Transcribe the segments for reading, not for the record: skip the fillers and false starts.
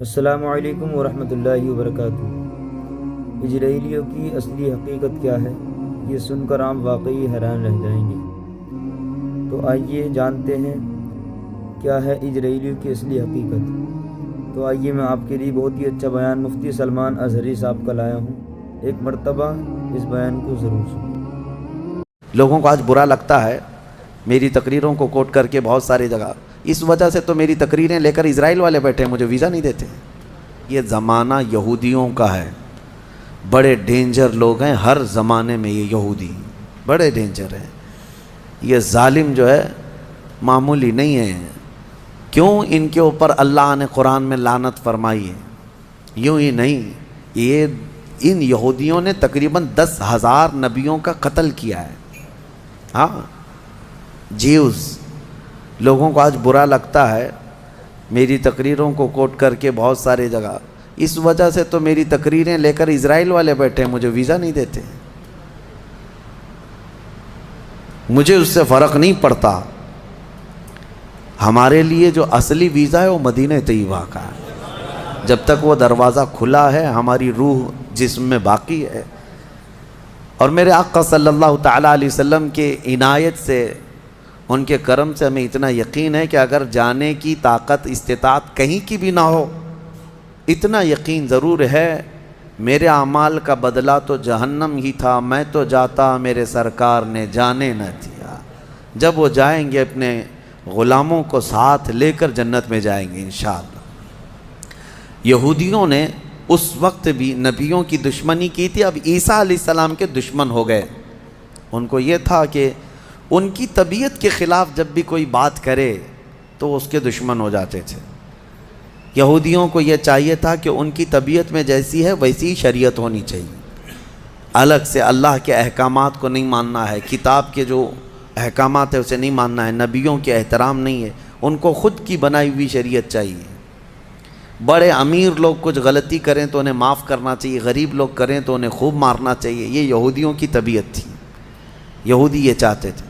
السلام علیکم ورحمۃ اللہ وبرکاتہ۔ اسرائیلیوں کی اصلی حقیقت کیا ہے، یہ سن کر عام واقعی حیران رہ جائیں گے۔ تو آئیے جانتے ہیں کیا ہے اسرائیلیوں کی اصلی حقیقت۔ تو آئیے میں آپ کے لیے بہت ہی اچھا بیان مفتی سلمان ازہری صاحب کا لایا ہوں، ایک مرتبہ اس بیان کو ضرور سنیں۔ لوگوں کو آج برا لگتا ہے میری تقریروں کو کوٹ کر کے بہت ساری جگہ، اس وجہ سے تو میری تقریریں لے کر اسرائیل والے بیٹھے ہیں، مجھے ویزا نہیں دیتے۔ یہ زمانہ یہودیوں کا ہے، بڑے ڈینجر لوگ ہیں ہر زمانے میں، یہ یہودی بڑے ڈینجر ہیں۔ یہ ظالم جو ہے معمولی نہیں ہے۔ کیوں ان کے اوپر اللہ نے قرآن میں لعنت فرمائی ہے؟ یوں ہی نہیں، یہ ان یہودیوں نے تقریباً 10,000 نبیوں کا قتل کیا ہے۔ ہاں، جیوز۔ لوگوں کو آج برا لگتا ہے میری تقریروں کو کوٹ کر کے بہت ساری جگہ، اس وجہ سے تو میری تقریریں لے کر اسرائیل والے بیٹھے ہیں، مجھے ویزا نہیں دیتے۔ مجھے اس سے فرق نہیں پڑتا، ہمارے لیے جو اصلی ویزا ہے وہ مدینہ طیبہ کا ہے۔ جب تک وہ دروازہ کھلا ہے ہماری روح جسم میں باقی ہے۔ اور میرے آقا صلی اللہ تعالیٰ علیہ وسلم کے عنایت سے، ان کے کرم سے ہمیں اتنا یقین ہے کہ اگر جانے کی طاقت استطاعت کہیں کی بھی نہ ہو، اتنا یقین ضرور ہے میرے اعمال کا بدلہ تو جہنم ہی تھا، میں تو جاتا میرے سرکار نے جانے نہ دیا۔ جب وہ جائیں گے اپنے غلاموں کو ساتھ لے کر جنت میں جائیں گے انشاءاللہ۔ یہودیوں نے اس وقت بھی نبیوں کی دشمنی کی تھی، اب عیسیٰ علیہ السلام کے دشمن ہو گئے۔ ان کو یہ تھا کہ ان کی طبیعت کے خلاف جب بھی کوئی بات کرے تو اس کے دشمن ہو جاتے تھے۔ یہودیوں کو یہ چاہیے تھا کہ ان کی طبیعت میں جیسی ہے ویسی شریعت ہونی چاہیے، الگ سے اللہ کے احکامات کو نہیں ماننا ہے، کتاب کے جو احکامات ہے اسے نہیں ماننا ہے، نبیوں کے احترام نہیں ہے، ان کو خود کی بنائی ہوئی شریعت چاہیے۔ بڑے امیر لوگ کچھ غلطی کریں تو انہیں معاف کرنا چاہیے، غریب لوگ کریں تو انہیں خوب مارنا چاہیے، یہ یہودیوں کی طبیعت تھی۔ یہودی یہ چاہتے تھے۔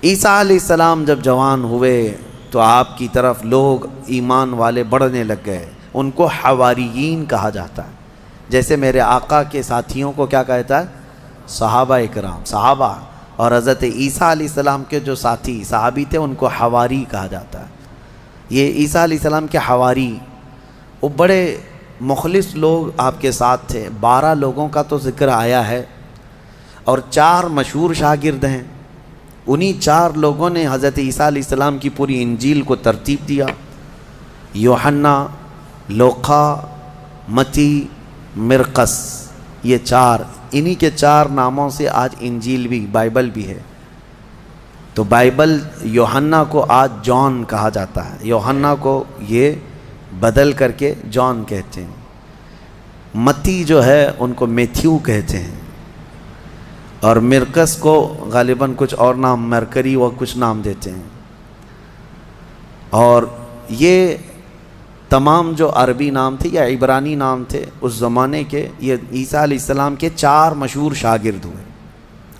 عیسیٰ علیہ السلام جب جوان ہوئے تو آپ کی طرف لوگ ایمان والے بڑھنے لگ گئے، ان کو حواریین کہا جاتا ہے۔ جیسے میرے آقا کے ساتھیوں کو کیا کہتا ہے؟ صحابہ اکرام، صحابہ۔ اور حضرت عیسیٰ علیہ السلام کے جو ساتھی صحابی تھے ان کو حواری کہا جاتا ہے۔ یہ عیسیٰ علیہ السلام کے حواری، وہ بڑے مخلص لوگ آپ کے ساتھ تھے۔ 12 لوگوں کا تو ذکر آیا ہے اور 4 مشہور شاگرد ہیں۔ انہی 4 لوگوں نے حضرت عیسیٰ علیہ السلام کی پوری انجیل کو ترتیب دیا۔ یوحنا، لوقا، متی، مرقس، یہ 4، انہی کے 4 ناموں سے آج انجیل بھی، بائبل بھی ہے۔ تو بائبل یوحنا کو آج جان کہا جاتا ہے، یوحنا کو یہ بدل کر کے جان کہتے ہیں۔ متی جو ہے ان کو میتھیو کہتے ہیں، اور مرقس کو غالباً کچھ اور نام، مرکری و کچھ نام دیتے ہیں۔ اور یہ تمام جو عربی نام تھے یا عبرانی نام تھے اس زمانے کے، یہ عیسیٰ علیہ السلام کے 4 مشہور شاگرد ہوئے۔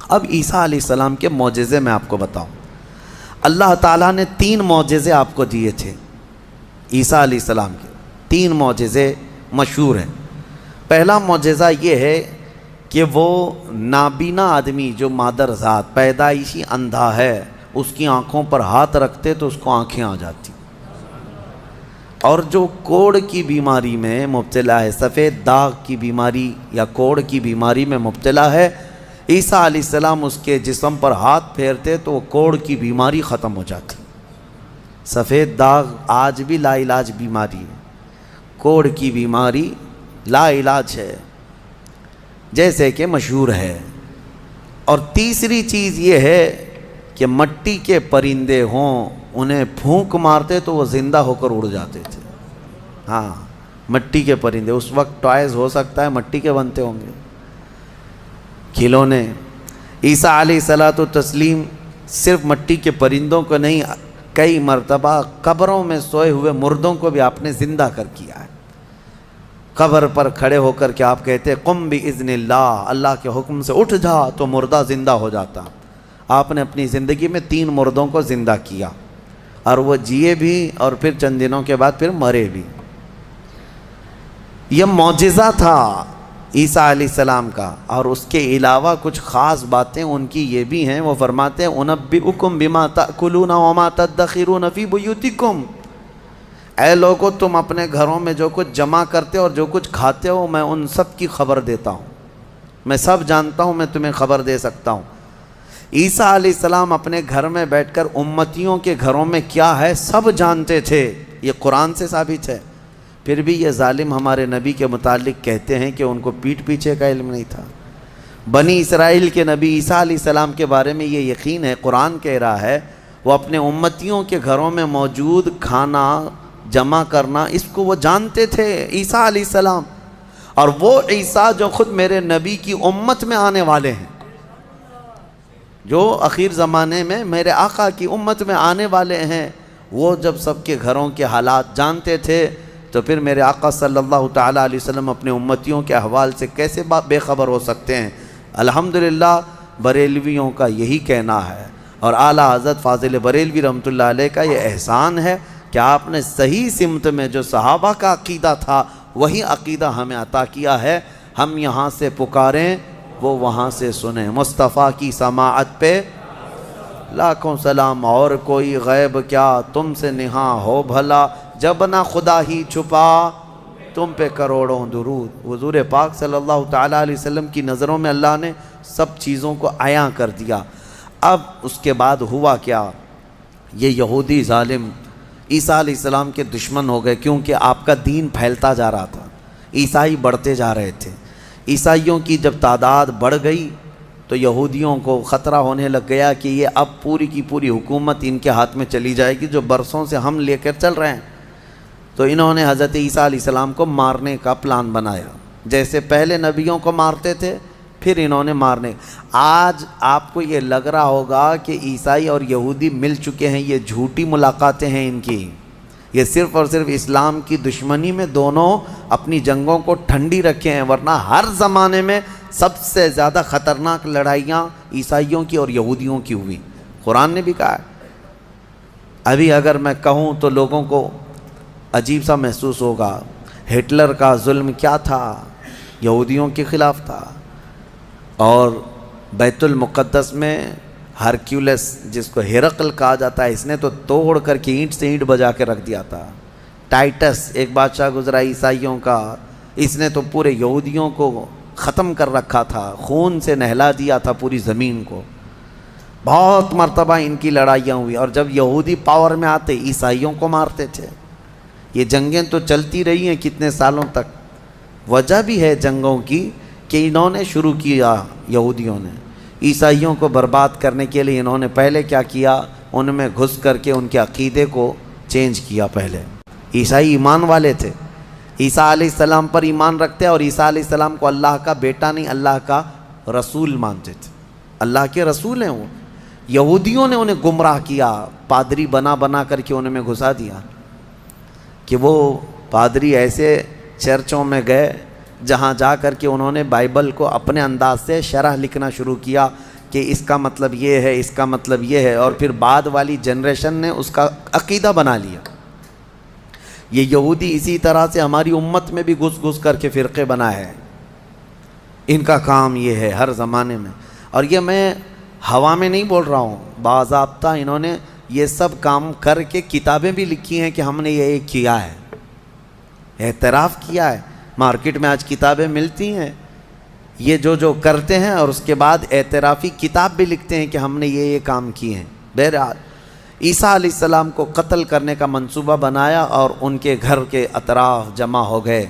اب عیسیٰ علیہ السلام کے معجزے میں آپ کو بتاؤں، اللہ تعالیٰ نے 3 معجزے آپ کو دیے تھے عیسیٰ علیہ السلام کے، 3 معجزے مشہور ہیں۔ پہلا معجزہ یہ ہے کہ وہ نابینا آدمی جو مادر ذات پیدائشی اندھا ہے، اس کی آنکھوں پر ہاتھ رکھتے تو اس کو آنکھیں آ جاتی، اور جو کوڑ کی بیماری میں مبتلا ہے، سفید داغ کی بیماری یا کوڑ کی بیماری میں مبتلا ہے، عیسیٰ علیہ السلام اس کے جسم پر ہاتھ پھیرتے تو وہ کوڑ کی بیماری ختم ہو جاتی۔ سفید داغ آج بھی لا علاج بیماری ہے، کوڑ کی بیماری لا علاج ہے جیسے کہ مشہور ہے۔ اور تیسری چیز یہ ہے کہ مٹی کے پرندے ہوں، انہیں پھونک مارتے تو وہ زندہ ہو کر اڑ جاتے تھے۔ ہاں، مٹی کے پرندے، اس وقت ٹوائز ہو سکتا ہے مٹی کے بنتے ہوں گے، کھلونے۔ عیسیٰ علیہ الصلوۃ والتسلیم صرف مٹی کے پرندوں کو نہیں، کئی مرتبہ قبروں میں سوئے ہوئے مردوں کو بھی آپ نے زندہ کر کیا ہے۔ قبر پر کھڑے ہو کر کے آپ کہتے قم باذن اللہ، اللہ کے حکم سے اٹھ جا تو مردہ زندہ ہو جاتا۔ آپ نے اپنی زندگی میں 3 مردوں کو زندہ کیا، اور وہ جیے بھی اور پھر چند دنوں کے بعد پھر مرے بھی۔ یہ معجزہ تھا عیسیٰ علیہ السلام کا، اور اس کے علاوہ کچھ خاص باتیں ان کی یہ بھی ہیں۔ وہ فرماتے ہیں انبئکم بما تأکلون وما تدخرون فی بیوتکم، اے لوگو تم اپنے گھروں میں جو کچھ جمع کرتے ہو اور جو کچھ کھاتے ہو میں ان سب کی خبر دیتا ہوں، میں سب جانتا ہوں، میں تمہیں خبر دے سکتا ہوں۔ عیسیٰ علیہ السلام اپنے گھر میں بیٹھ کر امتیوں کے گھروں میں کیا ہے سب جانتے تھے، یہ قرآن سے ثابت ہے۔ پھر بھی یہ ظالم ہمارے نبی کے متعلق کہتے ہیں کہ ان کو پیٹھ پیچھے کا علم نہیں تھا۔ بنی اسرائیل کے نبی عیسیٰ علیہ السلام کے بارے میں یہ یقین ہے، قرآن کہہ رہا ہے وہ اپنے امتیوں کے گھروں میں موجود کھانا جمع کرنا اس کو وہ جانتے تھے عیسیٰ علیہ السلام، اور وہ عیسیٰ جو خود میرے نبی کی امت میں آنے والے ہیں، جو اخیر زمانے میں میرے آقا کی امت میں آنے والے ہیں، وہ جب سب کے گھروں کے حالات جانتے تھے تو پھر میرے آقا صلی اللہ تعالیٰ علیہ وسلم اپنے امتیوں کے احوال سے کیسے بے خبر ہو سکتے ہیں؟ الحمدللہ بریلویوں کا یہی کہنا ہے، اور اعلیٰ حضرت فاضل بریلوی رحمۃ اللہ علیہ کا یہ احسان ہے کہ آپ نے صحیح سمت میں جو صحابہ کا عقیدہ تھا وہی عقیدہ ہمیں عطا کیا ہے۔ ہم یہاں سے پکاریں وہ وہاں سے سنیں، مصطفیٰ کی سماعت پہ لاکھوں سلام، اور کوئی غیب کیا تم سے نہاں ہو بھلا، جب نہ خدا ہی چھپا تم پہ کروڑوں درود۔ حضور پاک صلی اللہ تعالیٰ علیہ وسلم کی نظروں میں اللہ نے سب چیزوں کو عیاں کر دیا۔ اب اس کے بعد ہوا کیا؟ یہ یہودی ظالم عیسیٰ علیہ السلام کے دشمن ہو گئے، کیونکہ آپ کا دین پھیلتا جا رہا تھا، عیسائی بڑھتے جا رہے تھے۔ عیسائیوں کی جب تعداد بڑھ گئی تو یہودیوں کو خطرہ ہونے لگ گیا کہ یہ اب پوری کی پوری حکومت ان کے ہاتھ میں چلی جائے گی جو برسوں سے ہم لے کر چل رہے ہیں۔ تو انہوں نے حضرت عیسیٰ علیہ السلام کو مارنے کا پلان بنایا، جیسے پہلے نبیوں کو مارتے تھے پھر انہوں نے مارنے۔ آج آپ کو یہ لگ رہا ہوگا کہ عیسائی اور یہودی مل چکے ہیں، یہ جھوٹی ملاقاتیں ہیں ان کی، یہ صرف اور صرف اسلام کی دشمنی میں دونوں اپنی جنگوں کو ٹھنڈی رکھے ہیں، ورنہ ہر زمانے میں سب سے زیادہ خطرناک لڑائیاں عیسائیوں کی اور یہودیوں کی ہوئی۔ قرآن نے بھی کہا ہے۔ ابھی اگر میں کہوں تو لوگوں کو عجیب سا محسوس ہوگا، ہٹلر کا ظلم کیا تھا؟ یہودیوں کے خلاف تھا۔ اور بیت المقدس میں ہرکیولس جس کو ہرقل کہا جاتا ہے، اس نے تو توڑ کر کے اینٹ سے اینٹ بجا کے رکھ دیا تھا۔ ٹائٹس ایک بادشاہ گزرا عیسائیوں کا، اس نے تو پورے یہودیوں کو ختم کر رکھا تھا، خون سے نہلا دیا تھا پوری زمین کو۔ بہت مرتبہ ان کی لڑائیاں ہوئی، اور جب یہودی پاور میں آتے عیسائیوں کو مارتے تھے۔ یہ جنگیں تو چلتی رہی ہیں کتنے سالوں تک۔ وجہ بھی ہے جنگوں کی کہ انہوں نے شروع کیا، یہودیوں نے عیسائیوں کو برباد کرنے کے لیے انہوں نے پہلے کیا کیا، ان میں گھس کر کے ان کے عقیدے کو چینج کیا۔ پہلے عیسائی ایمان والے تھے، عیسیٰ علیہ السلام پر ایمان رکھتے اور عیسیٰ علیہ السلام کو اللہ کا بیٹا نہیں اللہ کا رسول مانتے تھے، اللہ کے رسول ہیں وہ۔ یہودیوں نے انہیں گمراہ کیا، پادری بنا بنا کر کے انہیں میں گھسا دیا کہ وہ پادری ایسے چرچوں میں گئے جہاں جا کر کے انہوں نے بائبل کو اپنے انداز سے شرح لکھنا شروع کیا کہ اس کا مطلب یہ ہے، اس کا مطلب یہ ہے، اور پھر بعد والی جنریشن نے اس کا عقیدہ بنا لیا۔ یہ یہودی اسی طرح سے ہماری امت میں بھی گھس گھس کر کے فرقے بنا ہے، ان کا کام یہ ہے ہر زمانے میں۔ اور یہ میں ہوا میں نہیں بول رہا ہوں، باضابطہ انہوں نے یہ سب کام کر کے کتابیں بھی لکھی ہیں کہ ہم نے یہ کیا ہے، اعتراف کیا ہے۔ مارکیٹ میں آج کتابیں ملتی ہیں یہ جو کرتے ہیں، اور اس کے بعد اعترافی کتاب بھی لکھتے ہیں کہ ہم نے یہ کام کیے ہیں۔ بہرحال عیسیٰ علیہ السلام کو قتل کرنے کا منصوبہ بنایا اور ان کے گھر کے اطراف جمع ہو گئے۔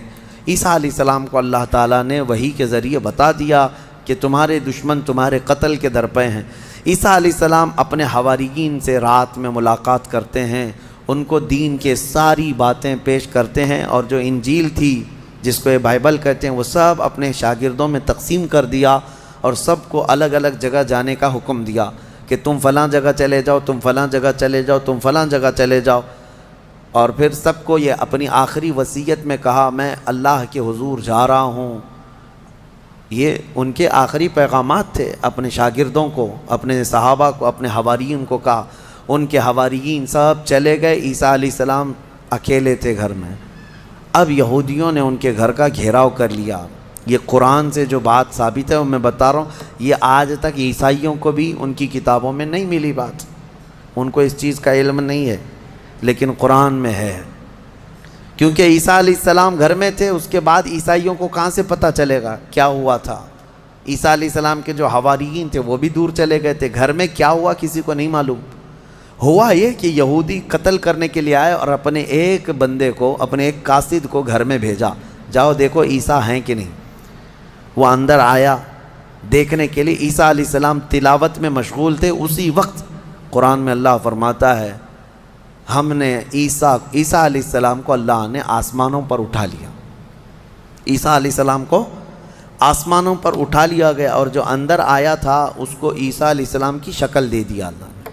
عیسیٰ علیہ السلام کو اللہ تعالیٰ نے وحی کے ذریعے بتا دیا کہ تمہارے دشمن تمہارے قتل کے در پہ ہیں۔ عیسیٰ علیہ السلام اپنے حواریین سے رات میں ملاقات کرتے ہیں، ان کو دین کے ساری باتیں پیش کرتے ہیں، اور جو انجیل تھی جس کو یہ بائبل کہتے ہیں وہ سب اپنے شاگردوں میں تقسیم کر دیا، اور سب کو الگ الگ جگہ جانے کا حکم دیا کہ تم فلاں جگہ چلے جاؤ، تم فلاں جگہ چلے جاؤ، تم فلاں جگہ چلے جاؤ۔ اور پھر سب کو یہ اپنی آخری وصیت میں کہا میں اللہ کے حضور جا رہا ہوں۔ یہ ان کے آخری پیغامات تھے اپنے شاگردوں کو، اپنے صحابہ کو، اپنے حواریین کو کہا۔ ان کے حواریین سب چلے گئے، عیسیٰ علیہ السلام اکیلے تھے گھر میں۔ اب یہودیوں نے ان کے گھر کا گھیراؤ کر لیا۔ یہ قرآن سے جو بات ثابت ہے وہ میں بتا رہا ہوں، یہ آج تک عیسائیوں کو بھی ان کی کتابوں میں نہیں ملی بات، ان کو اس چیز کا علم نہیں ہے، لیکن قرآن میں ہے۔ کیونکہ عیسیٰ علیہ السلام گھر میں تھے، اس کے بعد عیسائیوں کو کہاں سے پتہ چلے گا کیا ہوا تھا؟ عیسیٰ علیہ السلام کے جو حواریین تھے وہ بھی دور چلے گئے تھے، گھر میں کیا ہوا کسی کو نہیں معلوم۔ ہوا یہ کہ یہودی قتل کرنے کے لیے آئے اور اپنے ایک بندے کو، اپنے ایک قاصد کو گھر میں بھیجا، جاؤ دیکھو عیسیٰ ہیں کہ نہیں۔ وہ اندر آیا دیکھنے کے لیے، عیسیٰ علیہ السلام تلاوت میں مشغول تھے، اسی وقت قرآن میں اللہ فرماتا ہے ہم نے عیسیٰ علیہ السلام کو اللہ نے آسمانوں پر اٹھا لیا، عیسیٰ علیہ السلام کو آسمانوں پر اٹھا لیا گیا، اور جو اندر آیا تھا اس کو عیسیٰ علیہ السلام کی شکل دے دیا اللہ نے،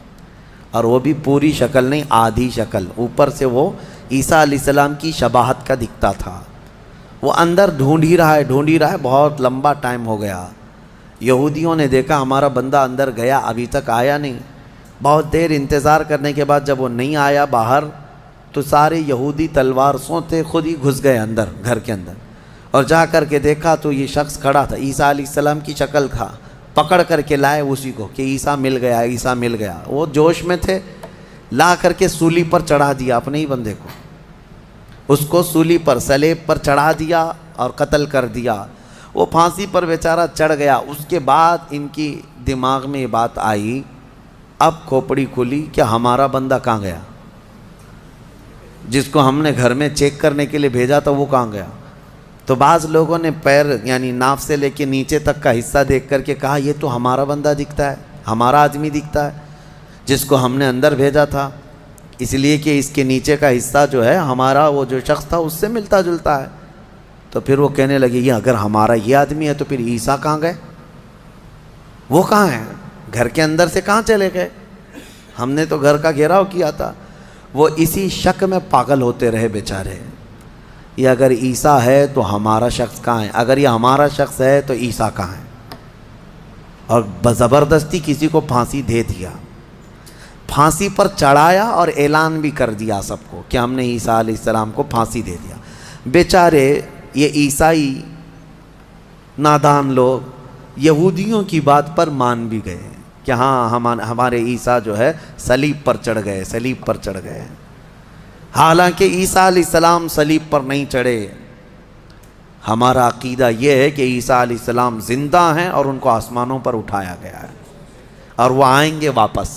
اور وہ بھی پوری شکل نہیں، آدھی شکل، اوپر سے وہ عیسیٰ علیہ السلام کی شباہت کا دکھتا تھا۔ وہ اندر ڈھونڈ ہی رہا ہے، بہت لمبا ٹائم ہو گیا۔ یہودیوں نے دیکھا ہمارا بندہ اندر گیا ابھی تک آیا نہیں، بہت دیر انتظار کرنے کے بعد جب وہ نہیں آیا باہر، تو سارے یہودی تلوار سوتے خود ہی گھس گئے اندر، گھر کے اندر، اور جا کر کے دیکھا تو یہ شخص کھڑا تھا، عیسیٰ علیہ السلام کی شکل تھا، پکڑ کر کے لائے اسی کو کہ عیسیٰ مل گیا، عیسیٰ مل گیا۔ وہ جوش میں تھے، لا کر کے سولی پر چڑھا دیا اپنے ہی بندے کو، اس کو سولی پر، سلیب پر چڑھا دیا اور قتل کر دیا۔ وہ پھانسی پر بیچارہ چڑھ گیا۔ اس کے بعد ان کی دماغ میں یہ بات آئی، اب کھوپڑی کھلی کہ ہمارا بندہ کہاں گیا، جس کو ہم نے گھر میں چیک کرنے کے لیے بھیجا تھا وہ کہاں گیا؟ تو بعض لوگوں نے پیر یعنی ناف سے لے کے نیچے تک کا حصہ دیکھ کر کے کہا یہ تو ہمارا بندہ دکھتا ہے، ہمارا آدمی دکھتا ہے جس کو ہم نے اندر بھیجا تھا، اس لیے کہ اس کے نیچے کا حصہ جو ہے ہمارا وہ جو شخص تھا اس سے ملتا جلتا ہے۔ تو پھر وہ کہنے لگے یہ اگر ہمارا یہ آدمی ہے تو پھر عیسیٰ کہاں گئے، وہ کہاں ہیں، گھر کے اندر سے کہاں چلے گئے، ہم نے تو گھر کا گھیراؤ کیا تھا۔ وہ اسی شک میں پاگل ہوتے رہے بیچارے، یہ اگر عیسیٰ ہے تو ہمارا شخص کہاں ہے، اگر یہ ہمارا شخص ہے تو عیسیٰ کہاں ہے، اور زبردستی کسی کو پھانسی دے دیا، پھانسی پر چڑھایا اور اعلان بھی کر دیا سب کو کہ ہم نے عیسیٰ علیہ السلام کو پھانسی دے دیا۔ بیچارے یہ عیسائی نادان لوگ یہودیوں کی بات پر مان بھی گئے کہ ہاں ہمارے عیسیٰ جو ہے صلیب پر چڑھ گئے، صلیب پر چڑھ گئے، حالانکہ عیسیٰ علیہ السلام صلیب پر نہیں چڑھے۔ ہمارا عقیدہ یہ ہے کہ عیسیٰ علیہ السلام زندہ ہیں اور ان کو آسمانوں پر اٹھایا گیا ہے اور وہ آئیں گے واپس۔